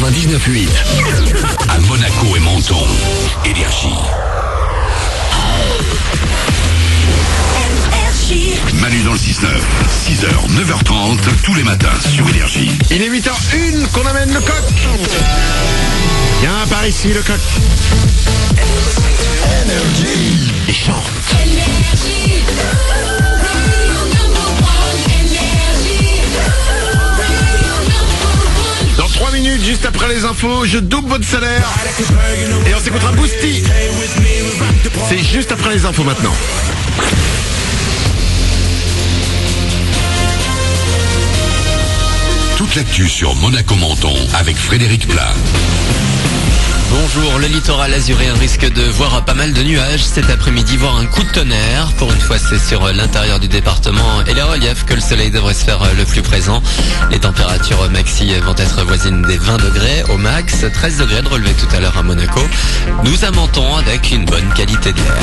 99.8. À Monaco et Menton. Énergie. Manu dans le 6-9. 6h, 9h30, tous les matins sur Énergie. Il est 8h01 qu'on amène le coq. Viens par ici le coq. Énergie. Et chante. Dans 3 minutes, juste après les infos, je double votre salaire. Et on s'écoutera Boosty. C'est juste après les infos maintenant. Toute l'actu sur Monaco-Menton avec Frédéric Plat. Bonjour, le littoral azuréen risque de voir pas mal de nuages cet après-midi, voire un coup de tonnerre. Pour une fois, c'est sur l'intérieur du département et les reliefs que le soleil devrait se faire le plus présent. Les températures maxi vont être voisines des 20 degrés au max, 13 degrés de relevé tout à l'heure à Monaco. Nous amentons avec une bonne qualité de l'air.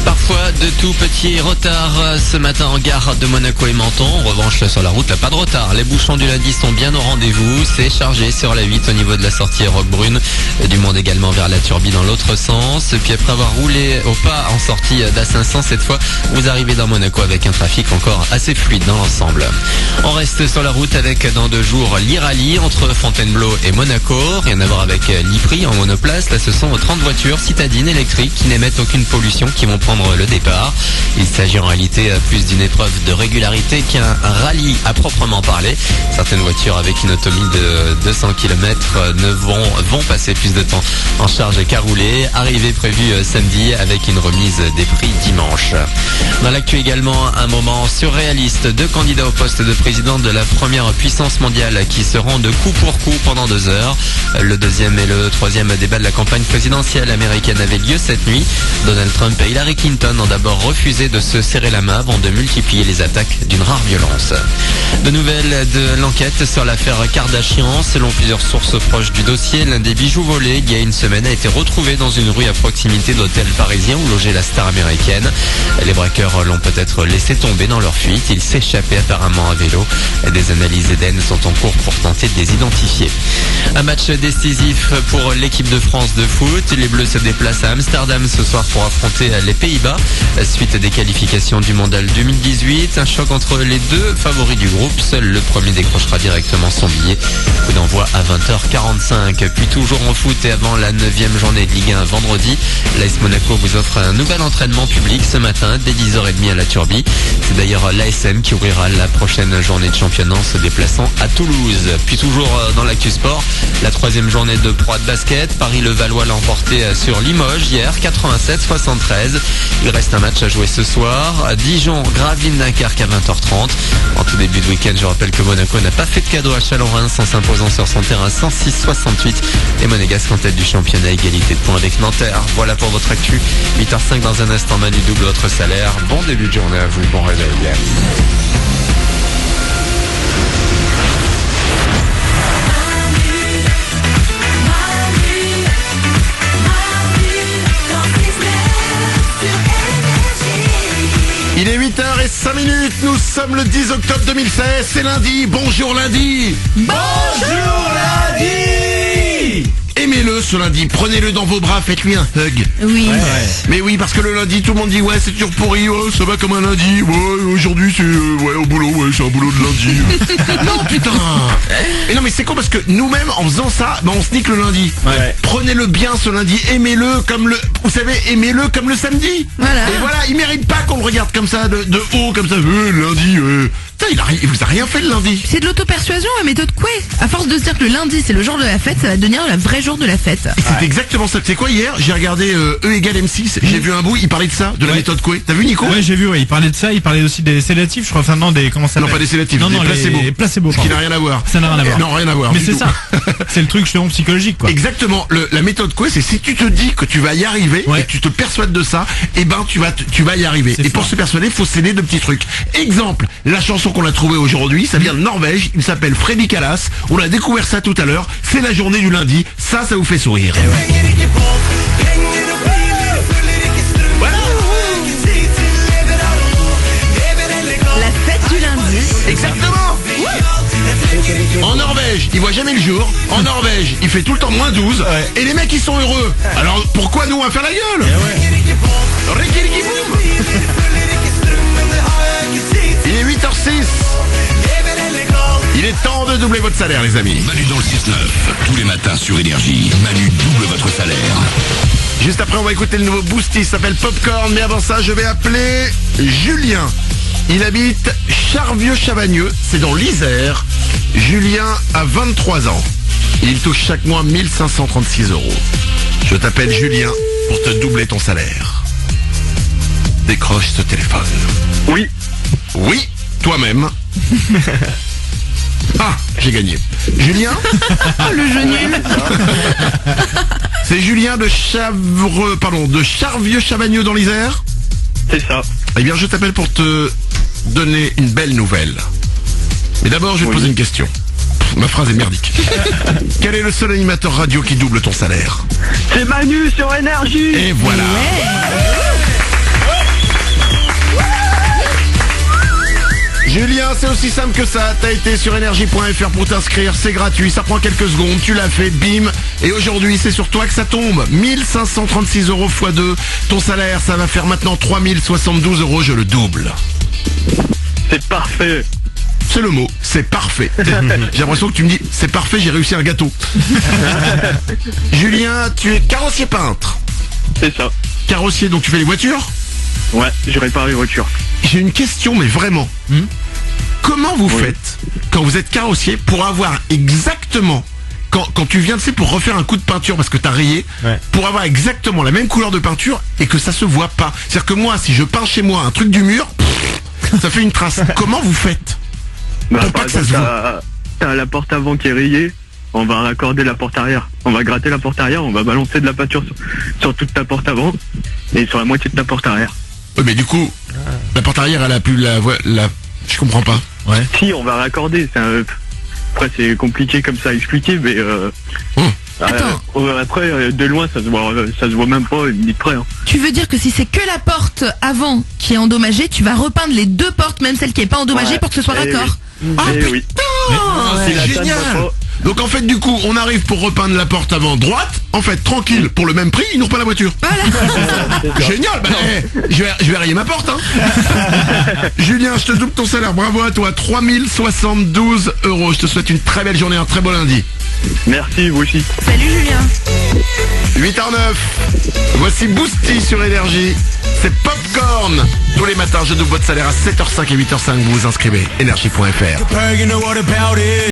Parfois de tout petits retards ce matin en gare de Monaco et Menton. En revanche, sur la route, là, pas de retard. Les bouchons du lundi sont bien au rendez-vous. C'est chargé sur la 8 au niveau de la sortie Roquebrune. Du monde également vers la Turbie dans l'autre sens. Puis après avoir roulé au pas en sortie d'A500, cette fois, vous arrivez dans Monaco avec un trafic encore assez fluide dans l'ensemble. On reste sur la route avec dans 2 jours l'e-rallye entre Fontainebleau et Monaco. Rien à voir avec l'e-prix en monoplace. Là, ce sont 30 voitures citadines électriques qui n'émettent aucune pollution qui vont prendre le départ. Il s'agit en réalité plus d'une épreuve de régularité qu'un rallye à proprement parler. Certaines voitures avec une autonomie de 200 km vont passer plus de temps en charge qu'à rouler. Arrivée prévue samedi avec une remise des prix dimanche. Dans l'actu également, un moment surréaliste. 2 candidats au poste de président de la première puissance mondiale qui se rendent coup pour coup pendant 2 heures. Le deuxième et le troisième débat de la campagne présidentielle américaine avait lieu cette nuit. Donald Trump et Hillary Clinton ont d'abord refusé de se serrer la main avant de multiplier les attaques d'une rare violence. De nouvelles de l'enquête sur l'affaire Kardashian. Selon plusieurs sources proches du dossier, l'un des bijoux volés il y a une semaine a été retrouvé dans une rue à proximité d'hôtels parisiens où logeait la star américaine. Les braqueurs l'ont peut-être laissé tomber dans leur fuite. Il s'échappait apparemment à vélo. Des analyses ADN sont en cours pour tenter de les identifier. Un match décisif pour l'équipe de France de foot. Les Bleus se déplacent à Amsterdam ce soir pour affronter les Pays-Bas. Suite des qualifications du Mondial 2018, un choc entre les 2 favoris du groupe. Seul le premier décrochera directement son billet. Coup d'envoi à 20h45. Puis toujours en foot et avant la 9e journée de Ligue 1 vendredi, l'AS Monaco vous offre un nouvel entraînement public ce matin dès 10h30 à la Turbie. C'est d'ailleurs l'ASM qui ouvrira la prochaine journée de championnat en se déplaçant à Toulouse. Puis toujours dans l'actu sport, la 3e journée de Pro de basket. Paris-Levallois l'a emporté sur Limoges hier, 87-73. Il reste un match à jouer ce soir. Dijon-Gravelines-Dunkerque à 20h30. En tout début de week-end, je rappelle que Monaco n'a pas fait de cadeau à Chalon-Reims en s'imposant sur son terrain 106-68. Les Monégasques en tête du championnat, égalité de points avec Nanterre. Voilà pour votre actu. 8h05 dans un instant, Manu double votre salaire. Bon début de journée à vous, bon réveil. Il est 8h05, nous sommes le 10 octobre 2016, c'est lundi, bonjour lundi. Bonjour lundi. Aimez-le ce lundi, prenez-le dans vos bras, faites-lui un hug. Oui. Ouais. Mais oui, parce que le lundi, tout le monde dit ouais, c'est toujours pourri, ouais, ça va comme un lundi, ouais, aujourd'hui c'est ouais, au boulot, ouais, c'est un boulot de lundi. Non putain. Mais non, mais c'est con parce que nous-mêmes, en faisant ça, on se nique le lundi. Ouais. Prenez-le bien ce lundi, aimez-le comme le, vous savez, aimez-le comme le samedi. Voilà. Et voilà, il mérite pas qu'on le regarde comme ça, de haut, comme ça, lundi, putain, il vous a rien fait le lundi. C'est de l'auto-persuasion à méthode Coué. À force de se dire que le lundi c'est le jour de la fête, ça va devenir le vrai jour de la fête. Et c'est exactement ça. Tu sais quoi, hier, j'ai regardé E égale M6, j'ai vu un bout, il parlait de ça, de la méthode Coué. T'as vu, Nico? Ouais, j'ai vu, ouais, il parlait de ça, il parlait aussi des sédatifs, je crois, enfin non, des, comment ça Non, s'appelle? pas des sédatifs, non, des non, placebos. les placebos, Ce qui n'a pardon. rien à voir. Ça n'a rien à voir. Non, rien à voir. Mais du c'est tout. ça. C'est le truc justement psychologique, quoi. Exactement. La méthode Coué, c'est si tu te dis que tu vas y arriver, Ouais. et que tu te persuades de ça, et ben tu vas y arriver. C'est Et pour fort. se persuader, faut s'aider de petits trucs. Exemple, la chanson qu'on a trouvée aujourd'hui, ça vient de Norvège, il s'appelle Freddy Kalas. On a découvert ça tout à l'heure. C'est la journée du lundi. Ça vous fait sourire. Voilà. La fête du lundi. Exactement. Norvège, il voit jamais le jour. En Norvège, il fait tout le temps -12. Ouais. Et les mecs, ils sont heureux. Alors pourquoi nous on va faire la gueule? Rikki boum. Il est 8h06. Il est temps de doubler votre salaire, les amis. Manu dans le 6-9, tous les matins sur Énergie. Manu double votre salaire. Juste après, on va écouter le nouveau Boosty, il s'appelle Popcorn. Mais avant ça, je vais appeler Julien. Il habite Charvieux-Chavagneux, c'est dans l'Isère. Julien a 23 ans. Il touche chaque mois 1536 €. Je t'appelle Julien pour te doubler ton salaire. Décroche ce téléphone. Oui, Oui, toi-même. Ah, j'ai gagné. Julien, Oh, le jeu nul. c'est Julien de Charvieux-Chavagneux dans l'Isère. c'est ça. Eh bien, je t'appelle pour te donner une belle nouvelle. Mais d'abord, je vais te Oui. poser une question. Ma phrase est merdique. Quel est le seul animateur radio qui double ton salaire? C'est Manu sur Énergie. Et voilà. Julien, c'est aussi simple que ça. T'as été sur énergie.fr pour t'inscrire, c'est gratuit, ça prend quelques secondes, tu l'as fait, bim. Et aujourd'hui, c'est sur toi que ça tombe. 1536 € x 2. Ton salaire, ça va faire maintenant 3072 €, je le double. C'est parfait. C'est le mot, c'est parfait. J'ai l'impression que tu me dis, c'est parfait, j'ai réussi un gâteau. Julien, tu es carrossier peintre. C'est ça. Carrossier, donc tu fais les voitures? Ouais, je répare les voitures. J'ai une question, mais vraiment. Comment vous faites, quand vous êtes carrossier, pour avoir exactement, quand tu viens, tu sais, pour refaire un coup de peinture parce que t'as rayé, Ouais. pour avoir exactement la même couleur de peinture et que ça se voit pas? C'est-à-dire que moi, si je peins chez moi un truc du mur, ça fait une trace. Comment vous faites? Bah, Pour par pas que ça exemple, se t'as la porte avant qui est rayée. On va raccorder la porte arrière. On va gratter la porte arrière. On va balancer de la peinture sur toute ta porte avant et sur la moitié de ta porte arrière. Oui, mais du coup, la porte arrière, elle a plus la... Je comprends pas. Si, on va raccorder. Après, c'est compliqué comme ça à expliquer, mais Attends. après, de loin, ça se voit même pas une minute près. Hein. Tu veux dire que si c'est que la porte avant qui est endommagée, tu vas repeindre les deux portes, même celle qui est pas endommagée, Ouais. pour que ce soit Eh raccord? oui. Ah, Eh oui. C'est La table génial. va pas. Donc en fait, du coup, on arrive pour repeindre la porte avant droite. En fait, tranquille, pour le même prix, ils nous repeint la voiture. Génial, bah, je vais rayer ma porte, hein. Julien, je te double ton salaire, bravo à toi, 3072 €. Je te souhaite une très belle journée, un très beau lundi. Merci, vous aussi. Salut Julien. 8h09, voici Boosty sur Énergie. C'est Popcorn. Tous les matins, je double votre salaire à 7h05 et 8h05. Vous vous inscrivez, énergie.fr.